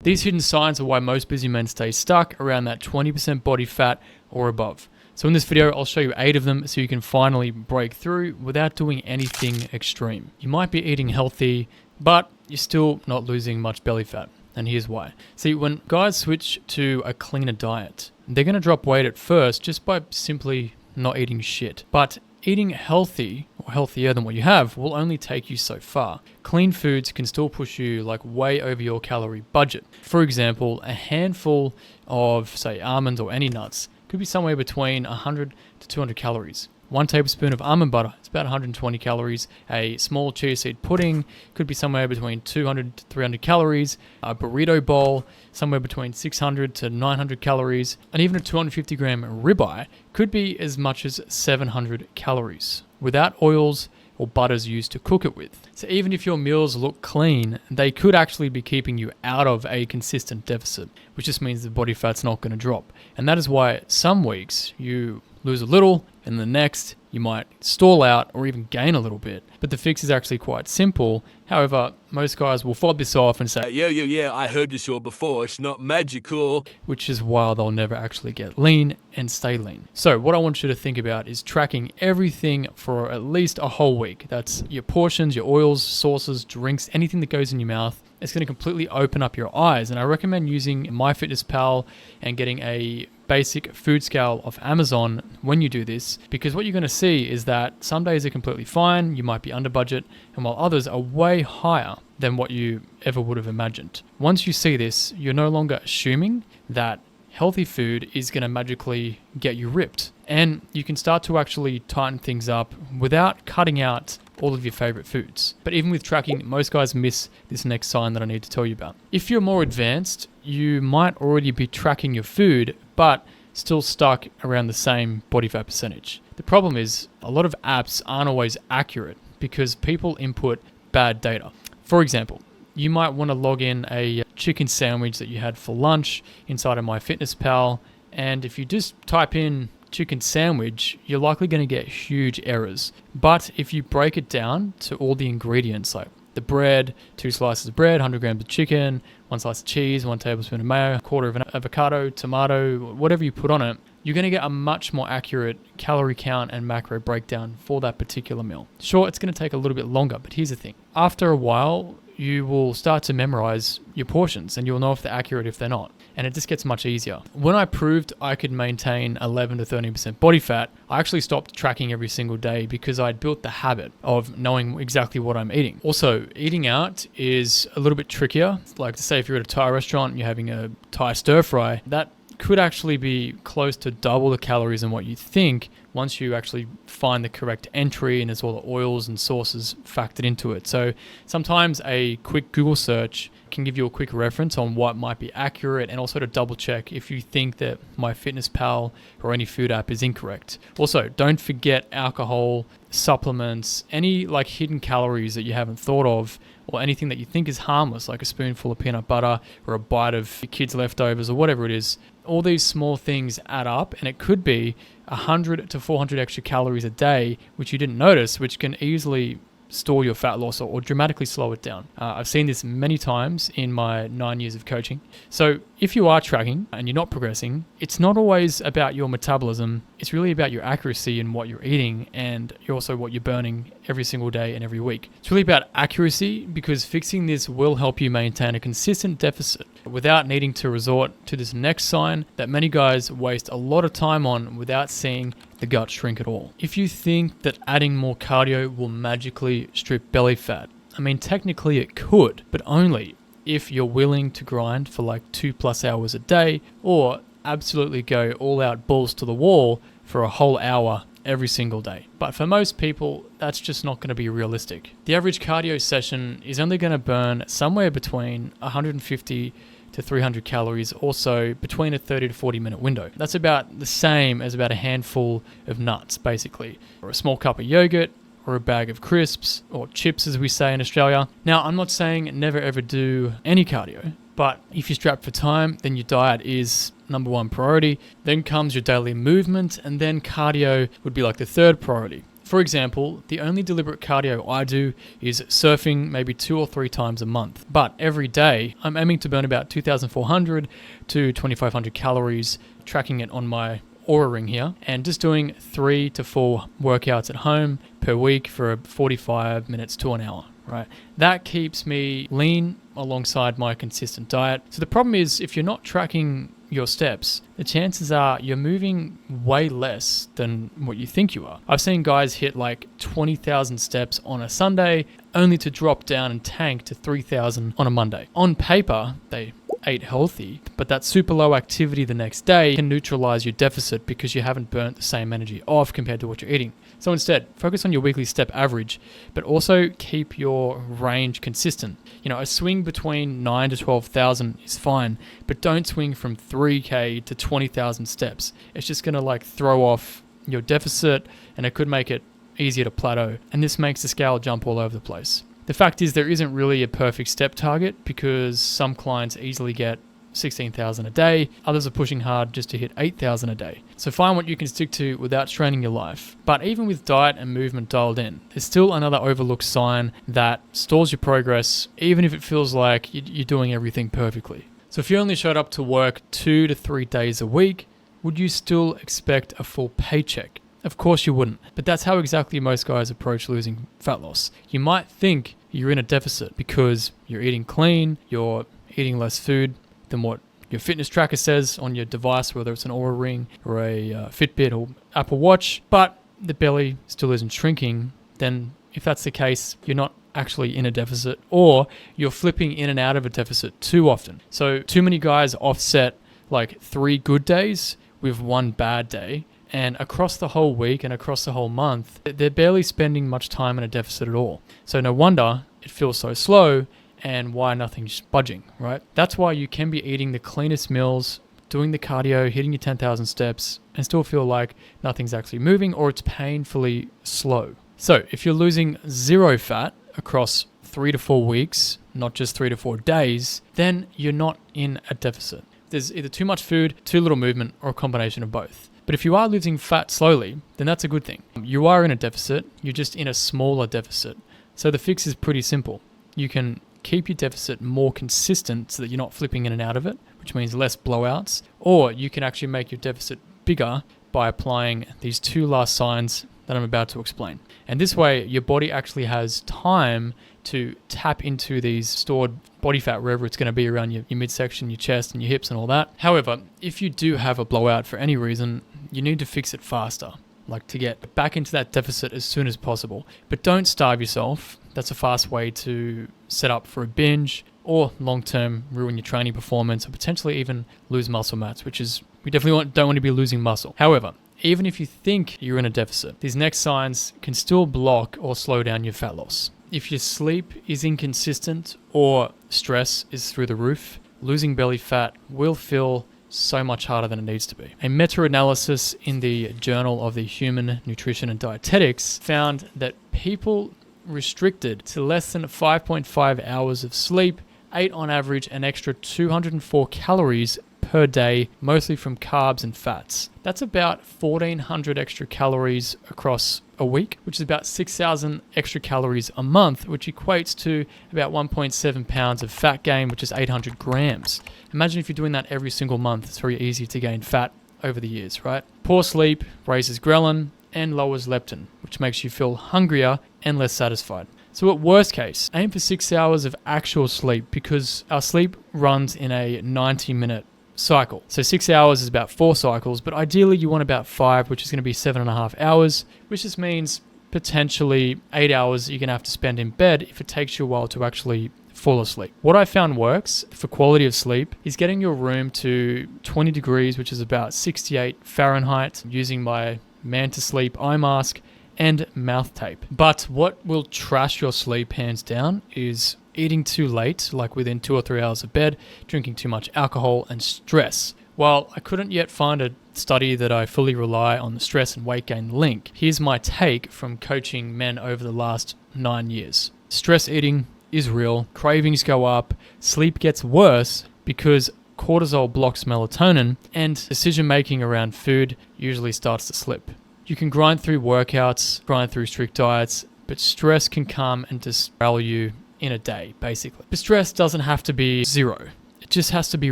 These hidden signs are why most busy men stay stuck around that 20% body fat or above. So in this video, I'll show you 8 of them so you can finally break through without doing anything extreme. You might be eating healthy, but you're still not losing much belly fat. And here's why. See, when guys switch to a cleaner diet, they're going to drop weight at first just by simply not eating shit. But eating healthy or healthier than what you have will only take you so far. Clean foods can still push you like way over your calorie budget. For example, a handful of, say, almonds or any nuts could be somewhere between 100 to 200 calories. 1 tablespoon of almond butter, it's about 120 calories. A small chia seed pudding could be somewhere between 200 to 300 calories. A burrito bowl, somewhere between 600 to 900 calories. And even a 250 gram ribeye could be as much as 700 calories without oils or butters used to cook it with. So even if your meals look clean, they could actually be keeping you out of a consistent deficit, which just means the body fat's not going to drop. And that is why some weeks you lose a little, and the next you might stall out or even gain a little bit. But the fix is actually quite simple. However, most guys will fob this off and say, yeah, I heard this all before, it's not magical. Which is why they'll never actually get lean and stay lean. So what I want you to think about is tracking everything for at least a whole week. That's your portions, your oils, sauces, drinks, anything that goes in your mouth. It's going to completely open up your eyes. And I recommend using MyFitnessPal and getting a basic food scale off Amazon when you do this, because what you're going to see is that some days are completely fine, you might be under budget, and while others are way higher than what you ever would have imagined. Once you see this, you're no longer assuming that healthy food is going to magically get you ripped, and you can start to actually tighten things up without cutting out all of your favorite foods. But even with tracking, most guys miss this next sign that I need to tell you about. If you're more advanced, you might already be tracking your food, but still stuck around the same body fat percentage. The problem is a lot of apps aren't always accurate because people input bad data. For example, you might want to log in a chicken sandwich that you had for lunch inside of MyFitnessPal, and if you just type in chicken sandwich, you're likely going to get huge errors. But if you break it down to all the ingredients, like the bread, 2 slices of bread, 100 grams of chicken, 1 slice of cheese, 1 tablespoon of mayo, 1/4 of an avocado, tomato, whatever you put on it, you're going to get a much more accurate calorie count and macro breakdown for that particular meal. Sure, it's going to take a little bit longer, but here's the thing. After a while, you will start to memorize your portions and you'll know if they're accurate, if they're not. And it just gets much easier. When I proved I could maintain 11 to 13% body fat, I actually stopped tracking every single day because I'd built the habit of knowing exactly what I'm eating. Also, eating out is a little bit trickier. Like to say if you're at a Thai restaurant and you're having a Thai stir fry, that could actually be close to double the calories than what you think once you actually find the correct entry and there's all the oils and sauces factored into it. So sometimes a quick Google search can give you a quick reference on what might be accurate, and also to double check if you think that MyFitnessPal or any food app is incorrect. Also, don't forget alcohol, supplements, any like hidden calories that you haven't thought of, or anything that you think is harmless, like a spoonful of peanut butter or a bite of your kids' leftovers or whatever it is. All these small things add up, and it could be 100 to 400 extra calories a day, which you didn't notice, which can easily stall your fat loss or dramatically slow it down. I've seen this many times in my 9 years of coaching. So if you are tracking and you're not progressing, it's not always about your metabolism. It's really about your accuracy in what you're eating, and also what you're burning every single day and every week. It's really about accuracy, because fixing this will help you maintain a consistent deficit without needing to resort to this next sign that many guys waste a lot of time on without seeing the gut shrink at all. If you think that adding more cardio will magically strip belly fat, I mean, technically it could, but only if you're willing to grind for like 2+ hours a day, or absolutely go all out balls to the wall for a whole hour every single day. But for most people, that's just not going to be realistic. The average cardio session is only going to burn somewhere between 150 to 300 calories, also between a 30 to 40 minute window. That's about the same as about a handful of nuts, basically, or a small cup of yogurt, or a bag of crisps, or chips as we say in Australia. Now, I'm not saying never ever do any cardio, but if you're strapped for time, then your diet is number 1 priority. Then comes your daily movement, and then cardio would be like the 3rd priority. For example, the only deliberate cardio I do is surfing maybe 2 or 3 times a month. But every day, I'm aiming to burn about 2,400 to 2,500 calories, tracking it on my Aura ring here, and just doing 3 to 4 workouts at home per week for 45 minutes to an hour, right? That keeps me lean alongside my consistent diet. So the problem is, if you're not tracking your steps, the chances are you're moving way less than what you think you are. I've seen guys hit like 20,000 steps on a Sunday only to drop down and tank to 3,000 on a Monday. On paper, they ate healthy, but that super low activity the next day can neutralize your deficit because you haven't burnt the same energy off compared to what you're eating. So instead, focus on your weekly step average, but also keep your range consistent. You know, a swing between 9 to 12,000 is fine, but don't swing from 3K to 20,000 steps. It's just going to like throw off your deficit, and it could make it easier to plateau. And this makes the scale jump all over the place. The fact is, there isn't really a perfect step target because some clients easily get 16,000 a day. Others are pushing hard just to hit 8,000 a day. So find what you can stick to without straining your life. But even with diet and movement dialed in, there's still another overlooked sign that stalls your progress, even if it feels like you're doing everything perfectly. So if you only showed up to work 2 to 3 days a week, would you still expect a full paycheck? Of course you wouldn't, but that's how exactly most guys approach losing fat loss. You might think you're in a deficit because you're eating clean, you're eating less food than what your fitness tracker says on your device, whether it's an Oura ring or a Fitbit or Apple Watch, but the belly still isn't shrinking. Then if that's the case, you're not actually in a deficit, or you're flipping in and out of a deficit too often. So too many guys offset like 3 good days with 1 bad day, and across the whole week and across the whole month, they're barely spending much time in a deficit at all. So no wonder it feels so slow and why nothing's budging, right? That's why you can be eating the cleanest meals, doing the cardio, hitting your 10,000 steps, and still feel like nothing's actually moving, or it's painfully slow. So if you're losing 0 fat across 3 to 4 weeks, not just 3 to 4 days, then you're not in a deficit. There's either too much food, too little movement, or a combination of both. But if you are losing fat slowly, then that's a good thing. You are in a deficit, you're just in a smaller deficit. So the fix is pretty simple. You can keep your deficit more consistent so that you're not flipping in and out of it, which means less blowouts, or you can actually make your deficit bigger by applying these 2 last signs that I'm about to explain. And this way, your body actually has time to tap into these stored body fat wherever it's going to be around your midsection, your chest, and your hips and all that. However, if you do have a blowout for any reason, you need to fix it faster, like to get back into that deficit as soon as possible. But don't starve yourself. That's a fast way to set up for a binge or long-term ruin your training performance, or potentially even lose muscle mass, which is, we definitely don't want to be losing muscle. However, even if you think you're in a deficit, these next signs can still block or slow down your fat loss. If your sleep is inconsistent or stress is through the roof, losing belly fat will feel so much harder than it needs to be. A meta-analysis in the Journal of the Human Nutrition and Dietetics found that people restricted to less than 5.5 hours of sleep ate on average an extra 204 calories per day, mostly from carbs and fats. That's about 1,400 extra calories across a week, which is about 6,000 extra calories a month, which equates to about 1.7 pounds of fat gain, which is 800 grams. Imagine if you're doing that every single month. It's very easy to gain fat over the years, right? Poor sleep raises ghrelin and lowers leptin, which makes you feel hungrier and less satisfied. So at worst case, aim for 6 hours of actual sleep, because our sleep runs in a 90-minute cycle. So 6 hours is about 4 cycles, but ideally you want about 5, which is going to be 7.5 hours, which just means potentially 8 hours you're going to have to spend in bed if it takes you a while to actually fall asleep. What I found works for quality of sleep is getting your room to 20 degrees, which is about 68 Fahrenheit, using my Man to Sleep eye mask and mouth tape. But what will trash your sleep hands down is eating too late, like within 2 or 3 hours of bed, drinking too much alcohol, and stress. While I couldn't yet find a study that I fully rely on the stress and weight gain link, here's my take from coaching men over the last 9 years. Stress eating is real, cravings go up, sleep gets worse because cortisol blocks melatonin, and decision making around food usually starts to slip. You can grind through workouts, grind through strict diets, but stress can come and derail you in a day, basically. But stress doesn't have to be zero. It just has to be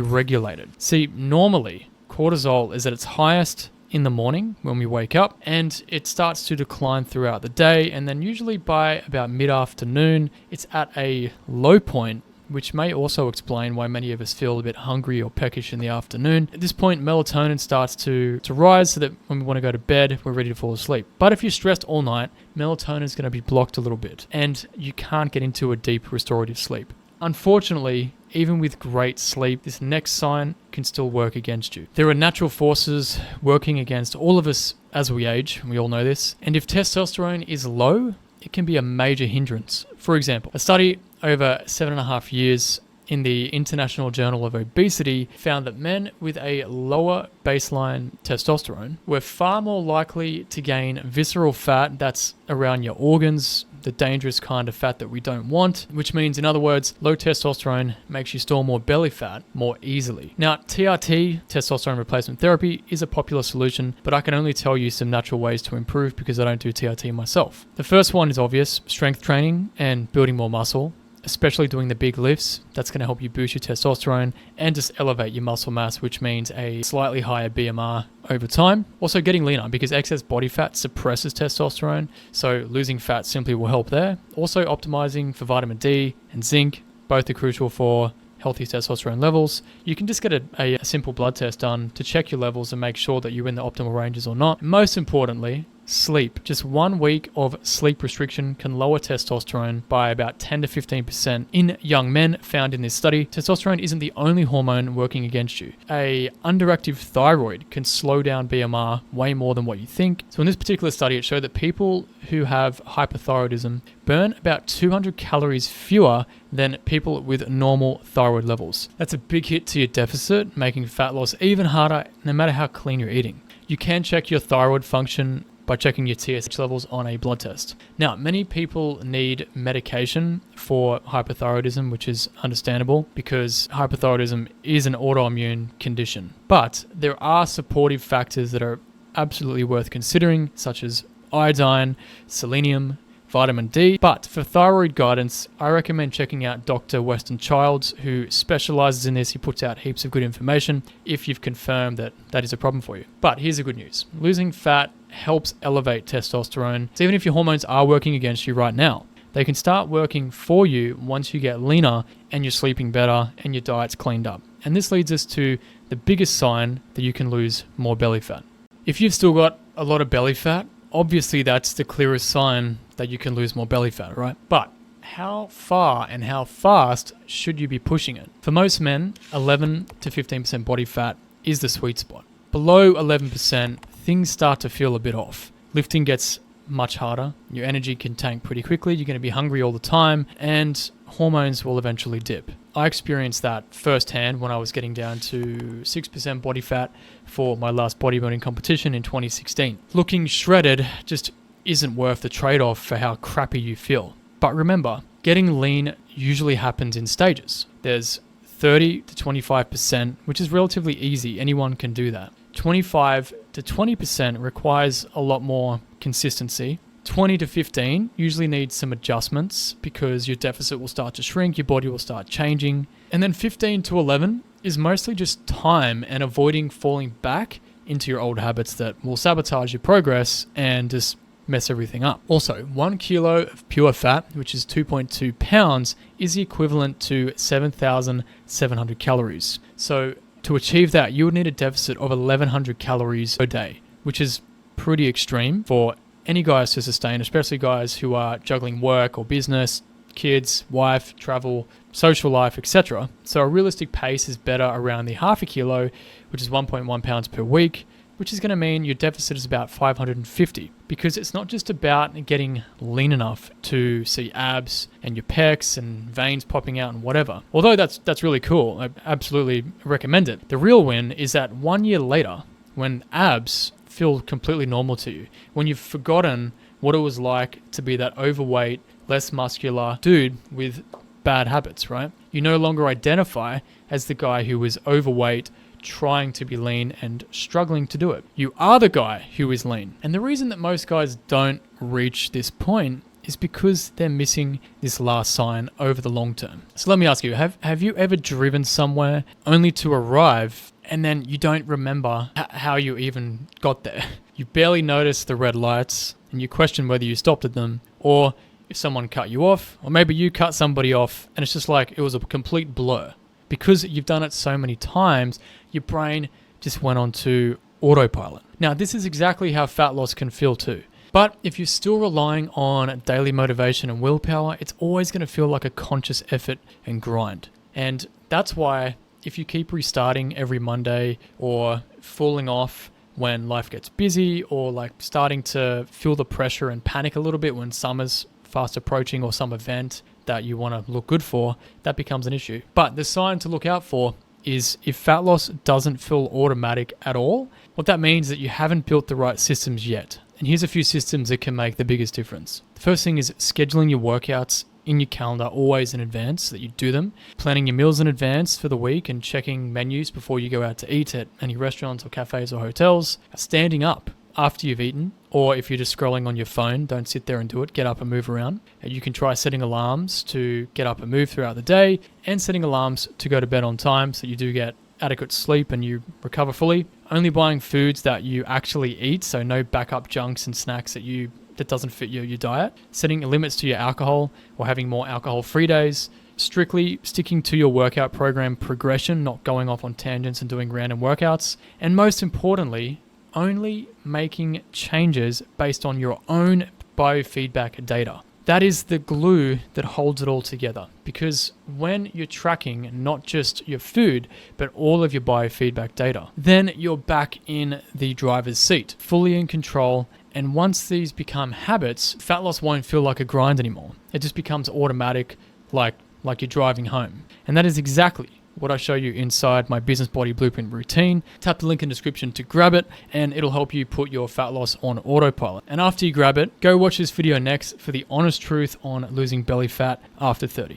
regulated. See, normally, cortisol is at its highest in the morning when we wake up, and it starts to decline throughout the day, and then usually by about mid-afternoon, it's at a low point, which may also explain why many of us feel a bit hungry or peckish in the afternoon. At this point, melatonin starts to rise so that when we want to go to bed, we're ready to fall asleep. But if you're stressed all night, melatonin is going to be blocked a little bit, and you can't get into a deep restorative sleep. Unfortunately, even with great sleep, this next sign can still work against you. There are natural forces working against all of us as we age, and we all know this. And if testosterone is low, it can be a major hindrance. For example, a study over 7.5 years in the International Journal of Obesity found that men with a lower baseline testosterone were far more likely to gain visceral fat, that's around your organs, the dangerous kind of fat that we don't want, which means, in other words, low testosterone makes you store more belly fat more easily. Now, TRT, testosterone replacement therapy, is a popular solution, but I can only tell you some natural ways to improve because I don't do TRT myself. The first one is obvious: strength training and building more muscle, especially doing the big lifts. That's going to help you boost your testosterone and just elevate your muscle mass, which means a slightly higher BMR over time. Also getting leaner, because excess body fat suppresses testosterone, so losing fat simply will help there. Also optimizing for vitamin D and zinc, both are crucial for healthy testosterone levels. You can just get a simple blood test done to check your levels and make sure that you're in the optimal ranges or not. Most importantly, sleep. Just 1 week of sleep restriction can lower testosterone by about 10 to 15% in young men found in this study. Testosterone isn't the only hormone working against you. A underactive thyroid can slow down BMR way more than what you think. So in this particular study, it showed that people who have hypothyroidism burn about 200 calories fewer than people with normal thyroid levels. That's a big hit to your deficit, making fat loss even harder no matter how clean you're eating. You can check your thyroid function by checking your TSH levels on a blood test. Now, many people need medication for hypothyroidism, which is understandable because hypothyroidism is an autoimmune condition. But there are supportive factors that are absolutely worth considering, such as iodine, selenium, vitamin D. But for thyroid guidance, I recommend checking out Dr. Weston Childs, who specializes in this. He puts out heaps of good information if you've confirmed that that is a problem for you. But here's the good news. Losing fat helps elevate testosterone. So even if your hormones are working against you right now, they can start working for you once you get leaner and you're sleeping better and your diet's cleaned up. And this leads us to the biggest sign that you can lose more belly fat. If you've still got a lot of belly fat, obviously that's the clearest sign that you can lose more belly fat, right? But how far and how fast should you be pushing it? For most men, 11 to 15% body fat is the sweet spot. Below 11%, things start to feel a bit off. Lifting gets much harder. Your energy can tank pretty quickly. You're going to be hungry all the time, and hormones will eventually dip. I experienced that firsthand when I was getting down to 6% body fat for my last bodybuilding competition in 2016. Looking shredded just isn't worth the trade-off for how crappy you feel. But remember, getting lean usually happens in stages. There's 30 to 25%, which is relatively easy. Anyone can do that. 25 to 20% requires a lot more consistency. 20 to 15 usually needs some adjustments because your deficit will start to shrink, your body will start changing. And then 15 to 11 is mostly just time and avoiding falling back into your old habits that will sabotage your progress and just mess everything up. Also, 1 kilo of pure fat, which is 2.2 pounds, is the equivalent to 7,700 calories. So to achieve that, you would need a deficit of 1,100 calories a day, which is pretty extreme for any guys to sustain, especially guys who are juggling work or business, kids, wife, travel, social life, etc. So a realistic pace is better around the half a kilo, which is 1.1 pounds per week, which is going to mean your deficit is about 550, because it's not just about getting lean enough to see abs and your pecs and veins popping out and whatever. Although that's really cool, I absolutely recommend it. The real win is that 1 year later, when abs feel completely normal to you, when you've forgotten what it was like to be that overweight, less muscular dude with bad habits, right? You no longer identify as the guy who was overweight, trying to be lean and struggling to do it. You are the guy who is lean. And the reason that most guys don't reach this point is because they're missing this last sign over the long term. So let me ask you, have you ever driven somewhere only to arrive and then you don't remember how you even got there? You barely notice the red lights and you question whether you stopped at them, or if someone cut you off, or maybe you cut somebody off and it's just like it was a complete blur. Because you've done it so many times, your brain just went on to autopilot. Now, this is exactly how fat loss can feel too. But if you're still relying on daily motivation and willpower, it's always going to feel like a conscious effort and grind. And that's why if you keep restarting every Monday, or falling off when life gets busy, or like starting to feel the pressure and panic a little bit when summer's fast approaching or some event that you want to look good for, that becomes an issue. But the sign to look out for is if fat loss doesn't feel automatic at all, what that means is that you haven't built the right systems yet. And here's a few systems that can make the biggest difference. The first thing is scheduling your workouts in your calendar always in advance so that you do them. Planning your meals in advance for the week and checking menus before you go out to eat at any restaurants or cafes or hotels. Standing up after you've eaten, or if you're just scrolling on your phone, don't sit there and do it. Get up and move around. And you can try setting alarms to get up and move throughout the day, and setting alarms to go to bed on time so you do get adequate sleep and you recover fully. Only buying foods that you actually eat, so no backup junks and snacks that doesn't fit your diet. Setting limits to your alcohol or having more alcohol-free days. Strictly sticking to your workout program progression, not going off on tangents and doing random workouts. And most importantly, only making changes based on your own biofeedback data. That is the glue that holds it all together, because when you're tracking not just your food, but all of your biofeedback data, then you're back in the driver's seat, fully in control. And once these become habits, fat loss won't feel like a grind anymore. It just becomes automatic, like you're driving home. And that is exactly what I show you inside my Business Body Blueprint routine. Tap the link in the description to grab it, and it'll help you put your fat loss on autopilot. And after you grab it, go watch this video next for the honest truth on losing belly fat after 30.